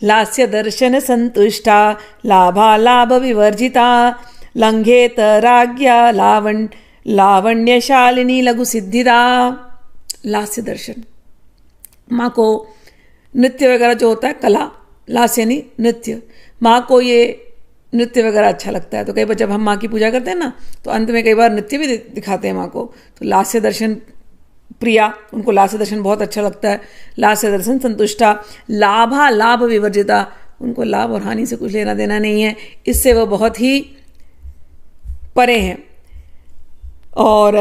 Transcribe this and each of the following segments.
लास्य दर्शन संतुष्टा लाभालाभ विवर्जिता लंघेत राज्ञा लावण्यशालिनी लघु सिद्धिदा। लास्य दर्शन, माँ को नृत्य वगैरह जो होता है कला, लास्य यानी नृत्य, माँ को ये नृत्य वगैरह अच्छा लगता है। तो कई बार जब हम माँ की पूजा करते हैं ना तो अंत में कई बार नृत्य भी दिखाते हैं माँ को। तो लास्य दर्शन प्रिया, उनको लास्य दर्शन बहुत अच्छा लगता है। लास्य दर्शन संतुष्टा लाभ विवर्जिता, उनको लाभ और हानि से कुछ लेना देना नहीं है, इससे वो बहुत ही परे हैं। और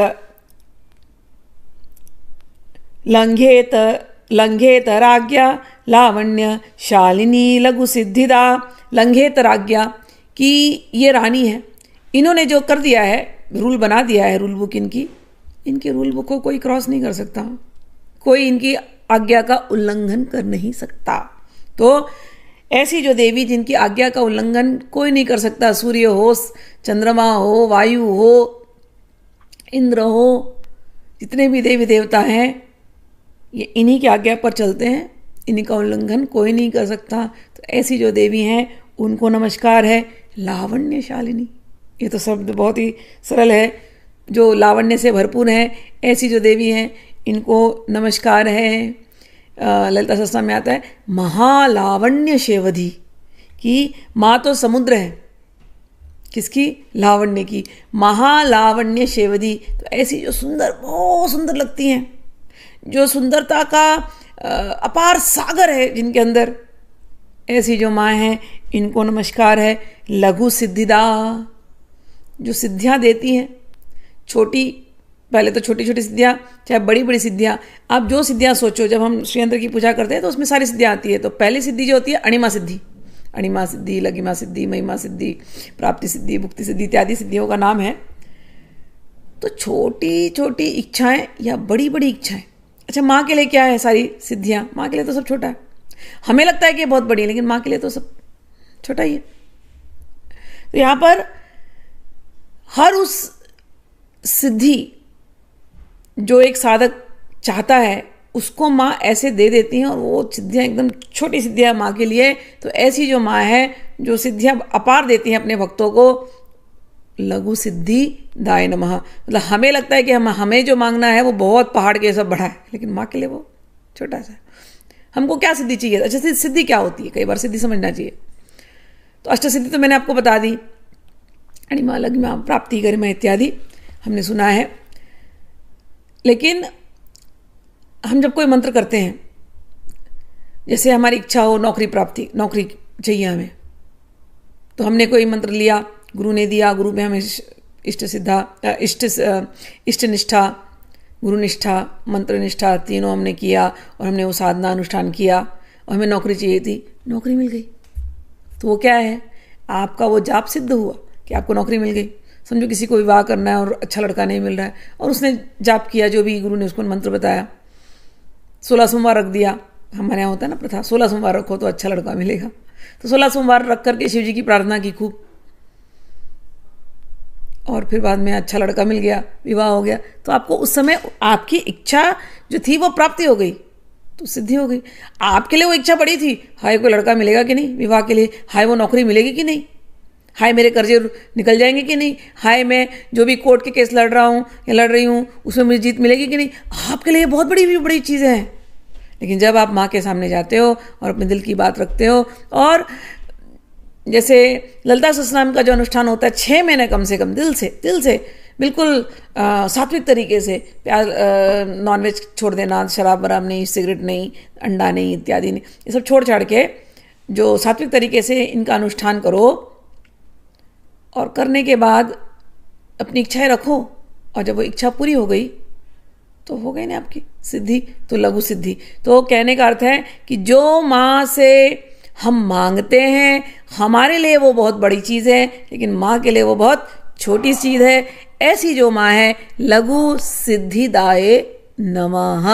लंघेत राज्ञा लावण्य शालिनी लघु सिद्धिदा। लंघेत राज्ञा कि ये रानी है, इन्होंने जो कर दिया है, रूल बना दिया है, रूल बुक इनकी रूल बुक को कोई क्रॉस नहीं कर सकता, कोई इनकी आज्ञा का उल्लंघन कर नहीं सकता। तो ऐसी जो देवी जिनकी आज्ञा का उल्लंघन कोई नहीं कर सकता, सूर्य हो, चंद्रमा हो, वायु हो, इंद्र हो, जितने भी देवी देवता हैं ये इन्हीं की आज्ञा पर चलते हैं, इन्हीं का उल्लंघन कोई नहीं कर सकता। तो ऐसी जो देवी हैं उनको नमस्कार है। लावण्यशालिनी, ये तो शब्द बहुत ही सरल है, जो लावण्य से भरपूर हैं, ऐसी जो देवी हैं इनको नमस्कार है। ललिता सहस्त्रनाम में आता है महालावण्य शेवधी, कि माँ तो समुद्र है, किसकी? लावण्य की। महालावण्य शेवधी, तो ऐसी जो सुंदर, बहुत सुंदर लगती हैं, जो सुंदरता का अपार सागर है जिनके अंदर, ऐसी जो माँ हैं इनको नमस्कार है। लघु सिद्धिदा, जो सिद्धियाँ देती हैं, छोटी, पहले तो छोटी छोटी सिद्धियाँ, चाहे बड़ी बड़ी सिद्धियाँ। आप जो सिद्धियाँ सोचो, जब हम श्रीयंत्र की पूजा करते हैं तो उसमें सारी सिद्धियाँ आती है। तो पहली सिद्धि जो होती है अणिमा सिद्धि, अणिमा सिद्धि, लघिमा सिद्धि, महिमा सिद्धि, प्राप्ति सिद्धि, भुक्ति सिद्धि इत्यादि सिद्धियों का नाम है। तो छोटी छोटी इच्छाएं या बड़ी बड़ी इच्छाएं, अच्छा माँ के लिए क्या है सारी सिद्धियाँ? माँ के लिए तो सब छोटा है, हमें लगता है कि ये बहुत बड़ी है, लेकिन माँ के लिए तो सब छोटा ही है। तो यहाँ पर हर उस सिद्धि जो एक साधक चाहता है उसको माँ ऐसे दे देती हैं, और वो सिद्धियाँ एकदम छोटी सिद्धियाँ माँ के लिए। तो ऐसी जो माँ है जो सिद्धियाँ अपार देती हैं अपने भक्तों को, लघु सिद्धि दाय नमः। मतलब हमें लगता है कि हमें जो मांगना है वो बहुत पहाड़ के सब बड़ा है, लेकिन माँ के लिए वो छोटा सा है। हमको क्या सिद्धि चाहिए? अच्छा, सिद्धि क्या होती है, कई बार सिद्धि समझना चाहिए। तो अष्ट सिद्धि तो मैंने आपको बता दी, अणिमा, लघिमा, प्राप्ति, गरिमा इत्यादि हमने सुना है। लेकिन हम जब कोई मंत्र करते हैं, जैसे हमारी इच्छा हो नौकरी प्राप्ति, नौकरी चाहिए हमें, तो हमने कोई मंत्र लिया, गुरु ने दिया, गुरु में हमें इष्ट निष्ठा, गुरु निष्ठा, मंत्र निष्ठा तीनों हमने किया, और हमने वो साधना अनुष्ठान किया, और हमें नौकरी चाहिए थी, नौकरी मिल गई। तो वो क्या है? आपका वो जाप सिद्ध हुआ कि आपको नौकरी मिल गई। समझो किसी को विवाह करना है और अच्छा लड़का नहीं मिल रहा है, और उसने जाप किया, जो भी गुरु ने उसको मंत्र बताया, 16 सोमवार रख दिया। हमारे यहाँ होता है ना प्रथा, 16 सोमवार रखो तो अच्छा लड़का मिलेगा। तो 16 सोमवार रख करके शिव जी की प्रार्थना की खूब, और फिर बाद में अच्छा लड़का मिल गया, विवाह हो गया। तो आपको उस समय आपकी इच्छा जो थी वो प्राप्ति हो गई, तो सिद्धि हो गई। आपके लिए वो इच्छा बड़ी थी, हाय कोई लड़का मिलेगा कि नहीं विवाह के लिए, हाय वो नौकरी मिलेगी कि नहीं, हाय मेरे कर्जे निकल जाएंगे कि नहीं, हाय मैं जो भी कोर्ट के केस लड़ रहा हूँ या लड़ रही हूँ उसमें मुझे जीत मिलेगी कि नहीं। आपके लिए बहुत बड़ी बड़ी चीज़ें हैं। लेकिन जब आप माँ के सामने जाते हो और अपने दिल की बात रखते हो, और जैसे ललिता सहस्त्रनाम का जो अनुष्ठान होता है 6 महीने कम से कम दिल से बिल्कुल सात्विक तरीके से, प्याज नॉनवेज छोड़ देना, शराब वराब नहीं, सिगरेट नहीं, अंडा नहीं इत्यादि नहीं, ये सब छोड़ छाड़ के जो सात्विक तरीके से इनका अनुष्ठान करो, और करने के बाद अपनी इच्छाएं रखो, और जब वो इच्छा पूरी हो गई तो हो गई ना आपकी सिद्धि। तो लघु सिद्धि, तो कहने का अर्थ है कि जो माँ से हम मांगते हैं हमारे लिए वो बहुत बड़ी चीज़ है, लेकिन माँ के लिए वो बहुत छोटी चीज़ है। ऐसी जो माँ है, लघु सिद्धिदाय नमः।